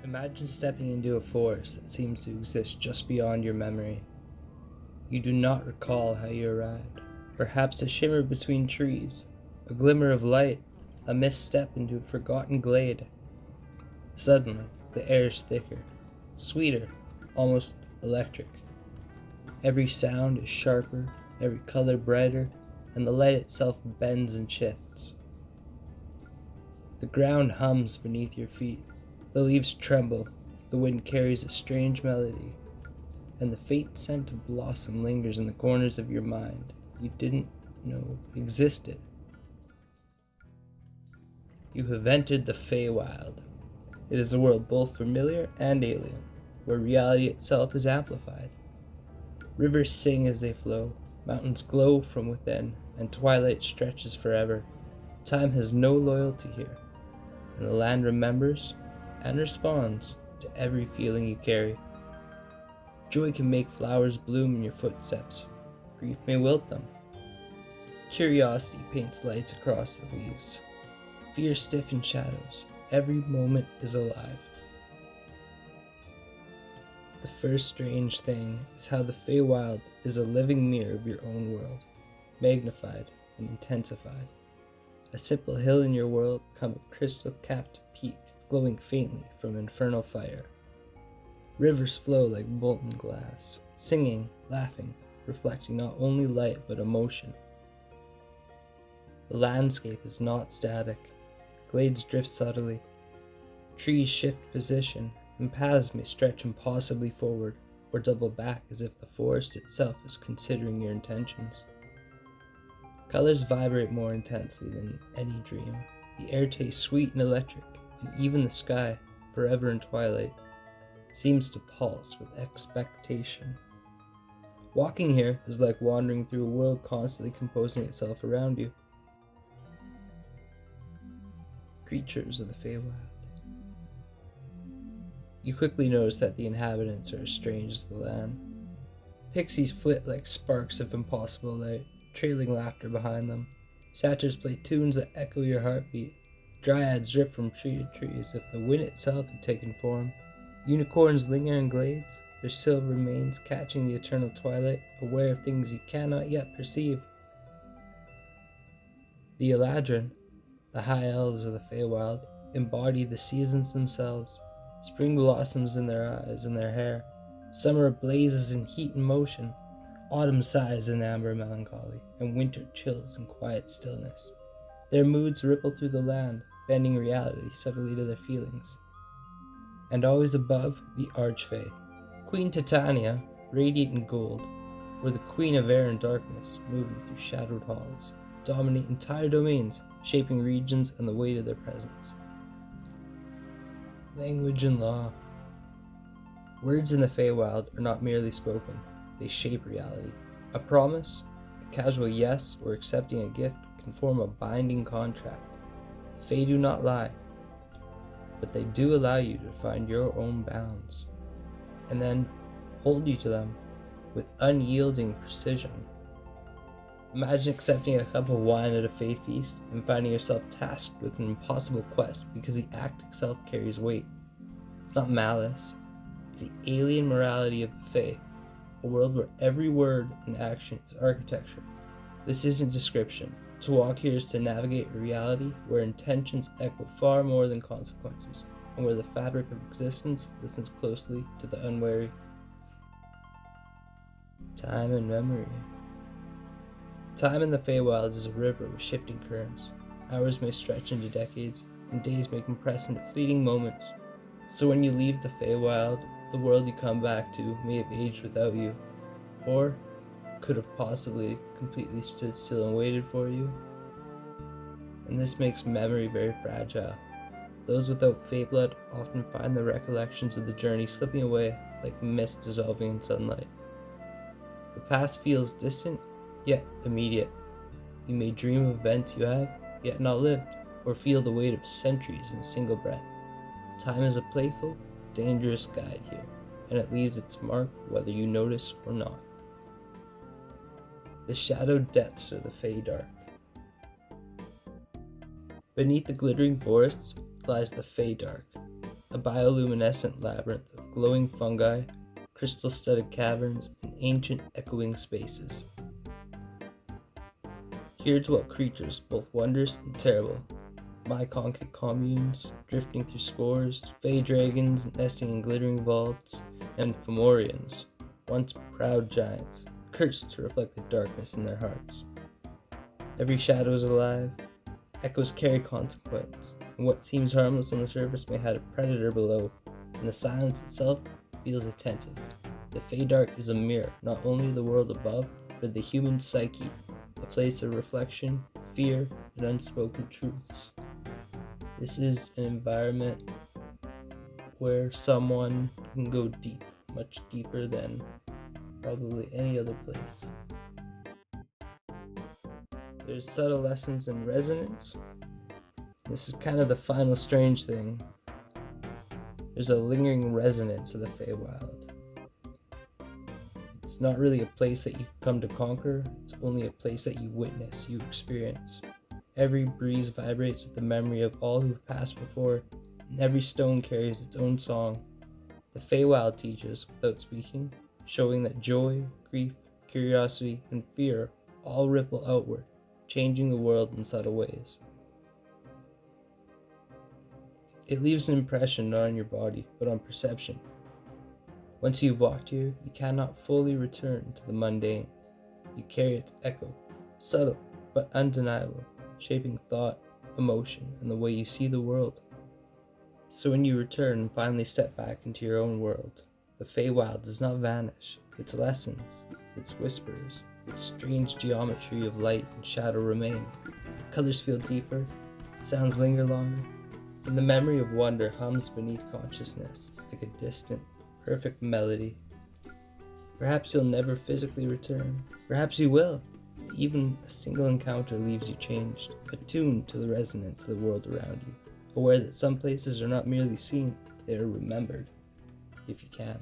Imagine stepping into a forest that seems to exist just beyond your memory. You do not recall how you arrived. Perhaps a shimmer between trees, a glimmer of light, a misstep into a forgotten glade. Suddenly, the air is thicker, sweeter, almost electric. Every sound is sharper, every color brighter, and the light itself bends and shifts. The ground hums beneath your feet. The leaves tremble, the wind carries a strange melody, and the faint scent of blossom lingers in the corners of your mind you didn't know existed. You have entered the Feywild. It is a world both familiar and alien, where reality itself is amplified. Rivers sing as they flow, mountains glow from within, and twilight stretches forever. Time has no loyalty here, and the land remembers and responds to every feeling you carry. Joy can make flowers bloom in your footsteps. Grief may wilt them. Curiosity paints lights across the leaves. Fear stiffens shadows. Every moment is alive. The first strange thing is how the Feywild is a living mirror of your own world, magnified and intensified. A simple hill in your world becomes a crystal-capped peak, glowing faintly from infernal fire. Rivers flow like molten glass, singing, laughing, reflecting not only light but emotion. The landscape is not static. Glades drift subtly. Trees shift position, and paths may stretch impossibly forward or double back as if the forest itself is considering your intentions. Colors vibrate more intensely than any dream. The air tastes sweet and electric, and even the sky, forever in twilight, seems to pulse with expectation. Walking here is like wandering through a world constantly composing itself around you. Creatures of the Feywild. You quickly notice that the inhabitants are as strange as the land. Pixies flit like sparks of impossible light, trailing laughter behind them. Satyrs play tunes that echo your heartbeat. Dryads drift from tree to tree as if the wind itself had taken form. Unicorns linger in glades, their silver manes catching the eternal twilight, aware of things you cannot yet perceive. The Eladrin, the high elves of the Feywild, embody the seasons themselves. Spring blossoms in their eyes and their hair. Summer blazes in heat and motion. Autumn sighs in amber melancholy, and winter chills in quiet stillness. Their moods ripple through the land, bending reality subtly to their feelings. And always above, the Archfey, Queen Titania, radiant in gold, or the Queen of Air and Darkness, moving through shadowed halls, dominate entire domains, shaping regions and the weight of their presence. Language and law. Words in the Feywild are not merely spoken, they shape reality. A promise, a casual yes, or accepting a gift can form a binding contract. The Fey do not lie, but they do allow you to find your own bounds, and then hold you to them with unyielding precision. Imagine accepting a cup of wine at a Fey feast and finding yourself tasked with an impossible quest because the act itself carries weight. It's not malice, it's the alien morality of the Fey, a world where every word and action is architecture. This isn't description. To walk here is to navigate a reality where intentions echo far more than consequences, and where the fabric of existence listens closely to the unwary. Time and memory. Time in the Feywild is a river with shifting currents. Hours may stretch into decades, and days may compress into fleeting moments. So when you leave the Feywild, the world you come back to may have aged without you, or could have possibly completely stood still and waited for you. And this makes memory very fragile. Those without Fey blood often find the recollections of the journey slipping away like mist dissolving in sunlight. The past feels distant, yet immediate. You may dream of events you have yet not lived, or feel the weight of centuries in a single breath. Time is a playful, dangerous guide here, and it leaves its mark whether you notice or not. The shadowed depths of the Fey Dark. Beneath the glittering forests lies the Fey Dark, a bioluminescent labyrinth of glowing fungi, crystal-studded caverns, and ancient echoing spaces. Here's what creatures, both wondrous and terrible, myconchic communes drifting through spores, fey dragons nesting in glittering vaults, and Fomorians, once proud giants, cursed to reflect the darkness in their hearts. Every shadow is alive, echoes carry consequence, and what seems harmless on the surface may have a predator below, and the silence itself feels attentive. The Feydark is a mirror, not only of the world above, but the human psyche, a place of reflection, fear, and unspoken truths. This is an environment where someone can go deep, much deeper than probably any other place. There's subtle lessons in resonance. This is kind of the final strange thing. There's a lingering resonance of the Feywild. It's not really a place that you come to conquer, it's only a place that you witness, you experience. Every breeze vibrates with the memory of all who've passed before, and every stone carries its own song. The Feywild teaches without speaking, showing that joy, grief, curiosity, and fear all ripple outward, changing the world in subtle ways. It leaves an impression not on your body, but on perception. Once you've walked here, you cannot fully return to the mundane. You carry its echo, subtle but undeniable, shaping thought, emotion, and the way you see the world. So when you return and finally step back into your own world, the Feywild does not vanish. Its lessons, its whispers, its strange geometry of light and shadow remain. Colors feel deeper, sounds linger longer, and the memory of wonder hums beneath consciousness like a distant, perfect melody. Perhaps you'll never physically return. Perhaps you will. Even a single encounter leaves you changed, attuned to the resonance of the world around you, aware that some places are not merely seen, they are remembered, if you can.